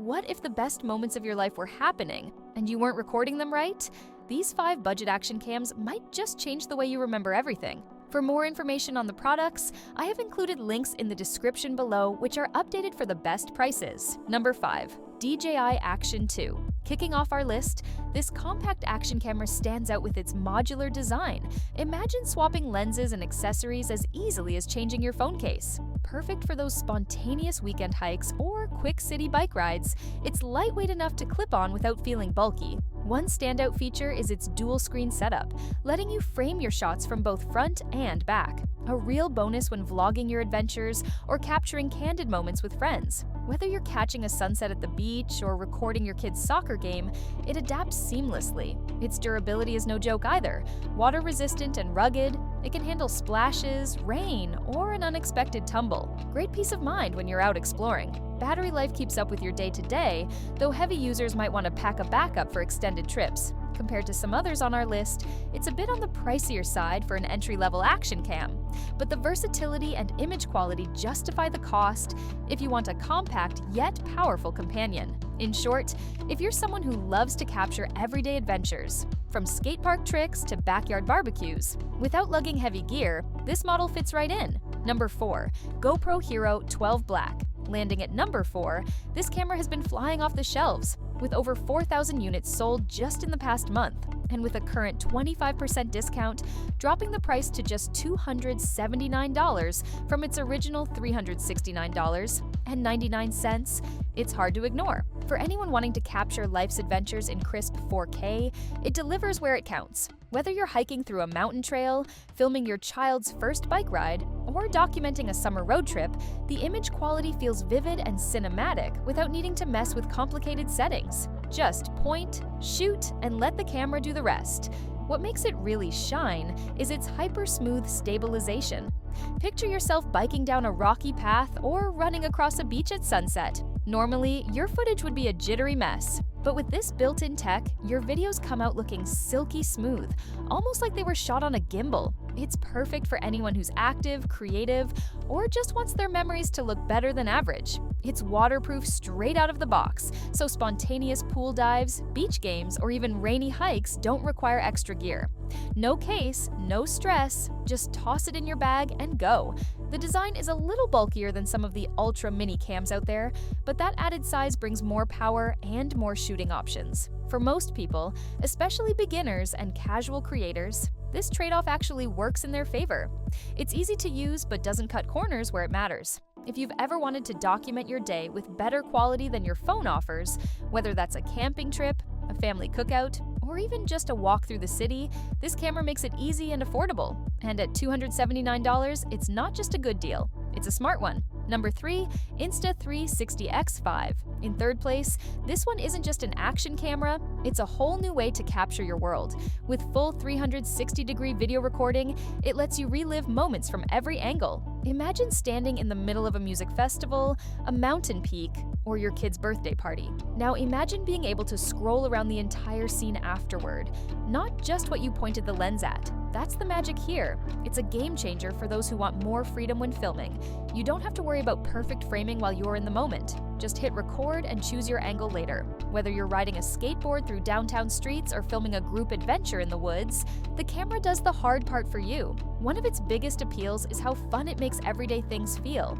What if the best moments of your life were happening and you weren't recording them right? These 5 budget action cams might just change the way you remember everything. For more information on the products, I have included links in the description below which are updated for the best prices. Number 5. DJI Action 2. Kicking off our list, this compact action camera stands out with its modular design. Imagine swapping lenses and accessories as easily as changing your phone case. Perfect for those spontaneous weekend hikes or quick city bike rides, it's lightweight enough to clip on without feeling bulky. One standout feature is its dual-screen setup, letting you frame your shots from both front and back. A real bonus when vlogging your adventures or capturing candid moments with friends. Whether you're catching a sunset at the beach or recording your kid's soccer game, it adapts seamlessly. Its durability is no joke either. Water-resistant and rugged, it can handle splashes, rain, or an unexpected tumble. Great peace of mind when you're out exploring. Battery life keeps up with your day-to-day, though heavy users might want to pack a backup for extended trips. Compared to some others on our list, it's a bit on the pricier side for an entry-level action cam. But the versatility and image quality justify the cost if you want a compact yet powerful companion. In short, if you're someone who loves to capture everyday adventures, from skate park tricks to backyard barbecues, without lugging heavy gear, this model fits right in. Number 4. GoPro Hero 12 Black. Landing at number 4, this camera has been flying off the shelves, with over 4,000 units sold just in the past month, and with a current 25% discount, dropping the price to just $279 from its original $369.99, it's hard to ignore. For anyone wanting to capture life's adventures in crisp 4K, it delivers where it counts. Whether you're hiking through a mountain trail, filming your child's first bike ride, or documenting a summer road trip, the image quality feels vivid and cinematic without needing to mess with complicated settings. Just point, shoot, and let the camera do the rest. What makes it really shine is its hyper-smooth stabilization. Picture yourself biking down a rocky path or running across a beach at sunset. Normally, your footage would be a jittery mess, but with this built-in tech, your videos come out looking silky smooth, almost like they were shot on a gimbal. It's perfect for anyone who's active, creative, or just wants their memories to look better than average. It's waterproof straight out of the box, so spontaneous pool dives, beach games, or even rainy hikes don't require extra gear. No case, no stress, just toss it in your bag and go. The design is a little bulkier than some of the ultra mini cams out there, but that added size brings more power and more shooting options. For most people, especially beginners and casual creators, this trade-off actually works in their favor. It's easy to use but doesn't cut corners where it matters. If you've ever wanted to document your day with better quality than your phone offers, whether that's a camping trip, a family cookout, or even just a walk through the city, this camera makes it easy and affordable. And at $279, it's not just a good deal, it's a smart one. Number 3, Insta360X5. In third place, this one isn't just an action camera, it's a whole new way to capture your world. With full 360-degree video recording, it lets you relive moments from every angle. Imagine standing in the middle of a music festival, a mountain peak, or your kid's birthday party. Now imagine being able to scroll around the entire scene afterward, not just what you pointed the lens at. That's the magic here. It's a game changer for those who want more freedom when filming. You don't have to worry about perfect framing while you're in the moment. Just hit record and choose your angle later. Whether you're riding a skateboard through downtown streets or filming a group adventure in the woods, the camera does the hard part for you. One of its biggest appeals is how fun it makes everyday things feel.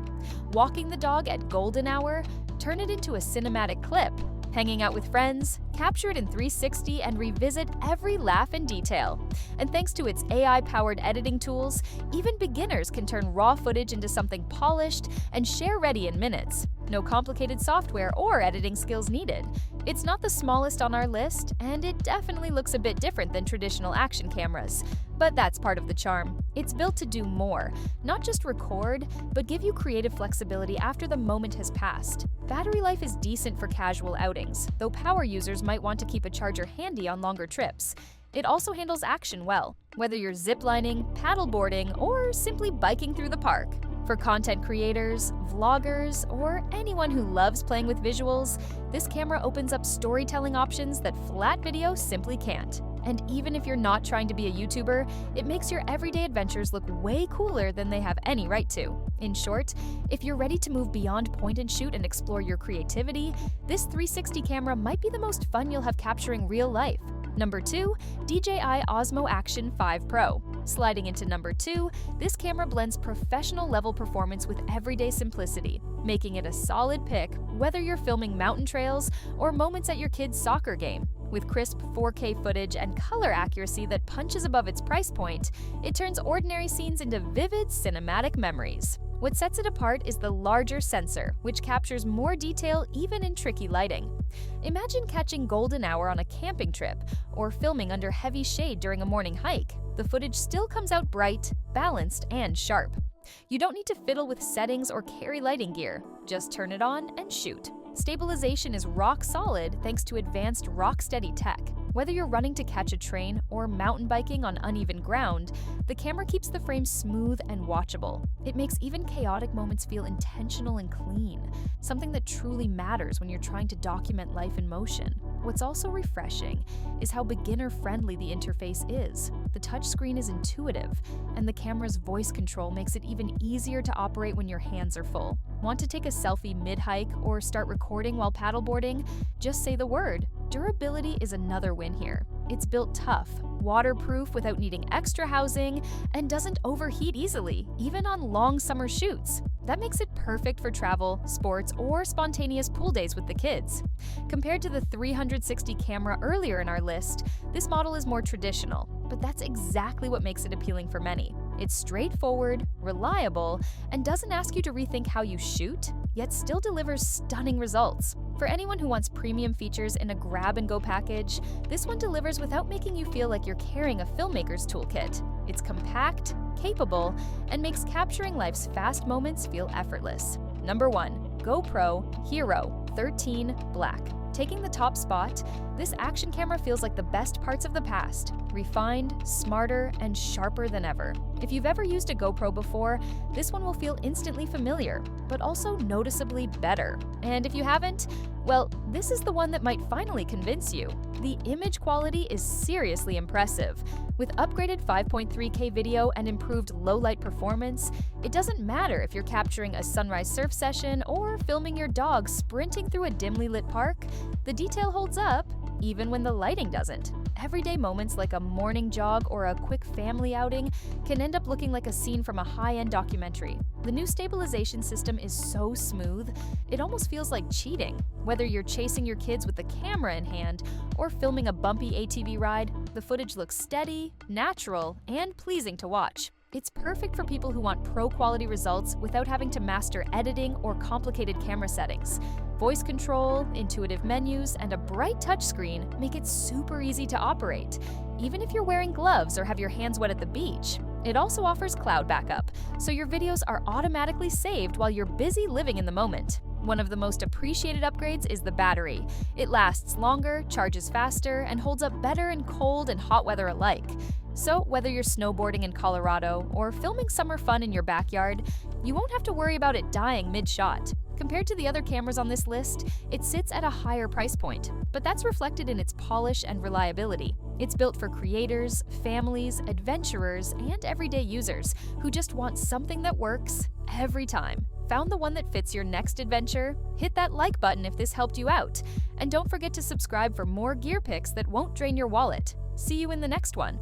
Walking the dog at golden hour? Turn it into a cinematic clip. Hanging out with friends? Capture it in 360 and revisit every laugh and detail. And thanks to its AI-powered editing tools, even beginners can turn raw footage into something polished and share-ready in minutes. No complicated software or editing skills needed. It's not the smallest on our list, and it definitely looks a bit different than traditional action cameras. But that's part of the charm. It's built to do more, not just record, but give you creative flexibility after the moment has passed. Battery life is decent for casual outings, though power users might want to keep a charger handy on longer trips. It also handles action well, whether you're ziplining, paddleboarding, or simply biking through the park. For content creators, vloggers, or anyone who loves playing with visuals, this camera opens up storytelling options that flat video simply can't. And even if you're not trying to be a YouTuber, it makes your everyday adventures look way cooler than they have any right to. In short, if you're ready to move beyond point and shoot and explore your creativity, this 360 camera might be the most fun you'll have capturing real life. Number 2, DJI Osmo Action 5 Pro. Sliding into number 2, this camera blends professional level performance with everyday simplicity, making it a solid pick whether you're filming mountain trails or moments at your kid's soccer game. With crisp 4K footage and color accuracy that punches above its price point, it turns ordinary scenes into vivid cinematic memories. What sets it apart is the larger sensor, which captures more detail even in tricky lighting. Imagine catching golden hour on a camping trip or filming under heavy shade during a morning hike. The footage still comes out bright, balanced, and sharp. You don't need to fiddle with settings or carry lighting gear. Just turn it on and shoot. Stabilization is rock solid thanks to advanced rock-steady tech. Whether you're running to catch a train or mountain biking on uneven ground, the camera keeps the frame smooth and watchable. It makes even chaotic moments feel intentional and clean, something that truly matters when you're trying to document life in motion. What's also refreshing is how beginner-friendly the interface is. The touchscreen is intuitive, and the camera's voice control makes it even easier to operate when your hands are full. Want to take a selfie mid-hike or start recording while paddleboarding? Just say the word. Durability is another win here. It's built tough, waterproof without needing extra housing, and doesn't overheat easily, even on long summer shoots. That makes it perfect for travel, sports, or spontaneous pool days with the kids. Compared to the 360 camera earlier in our list, this model is more traditional, but that's exactly what makes it appealing for many. It's straightforward, reliable, and doesn't ask you to rethink how you shoot, yet still delivers stunning results. For anyone who wants premium features in a grab-and-go package, this one delivers without making you feel like you're carrying a filmmaker's toolkit. It's compact, capable, and makes capturing life's fast moments feel effortless. Number 1. GoPro Hero 13 Black. Taking the top spot, this action camera feels like the best parts of the past, refined, smarter, and sharper than ever. If you've ever used a GoPro before, this one will feel instantly familiar, but also noticeably better. And if you haven't, well, this is the one that might finally convince you. The image quality is seriously impressive. With upgraded 5.3K video and improved low-light performance, it doesn't matter if you're capturing a sunrise surf session or filming your dog sprinting through a dimly lit park, the detail holds up even when the lighting doesn't. Everyday moments like a morning jog or a quick family outing can end up looking like a scene from a high-end documentary. The new stabilization system is so smooth, it almost feels like cheating. Whether you're chasing your kids with the camera in hand or filming a bumpy ATV ride, the footage looks steady, natural, and pleasing to watch. It's perfect for people who want pro-quality results without having to master editing or complicated camera settings. Voice control, intuitive menus, and a bright touchscreen make it super easy to operate, even if you're wearing gloves or have your hands wet at the beach. It also offers cloud backup, so your videos are automatically saved while you're busy living in the moment. One of the most appreciated upgrades is the battery. It lasts longer, charges faster, and holds up better in cold and hot weather alike. So whether you're snowboarding in Colorado or filming summer fun in your backyard, you won't have to worry about it dying mid-shot. Compared to the other cameras on this list, it sits at a higher price point, but that's reflected in its polish and reliability. It's built for creators, families, adventurers, and everyday users who just want something that works every time. Found the one that fits your next adventure? Hit that like button if this helped you out. And don't forget to subscribe for more gear picks that won't drain your wallet. See you in the next one.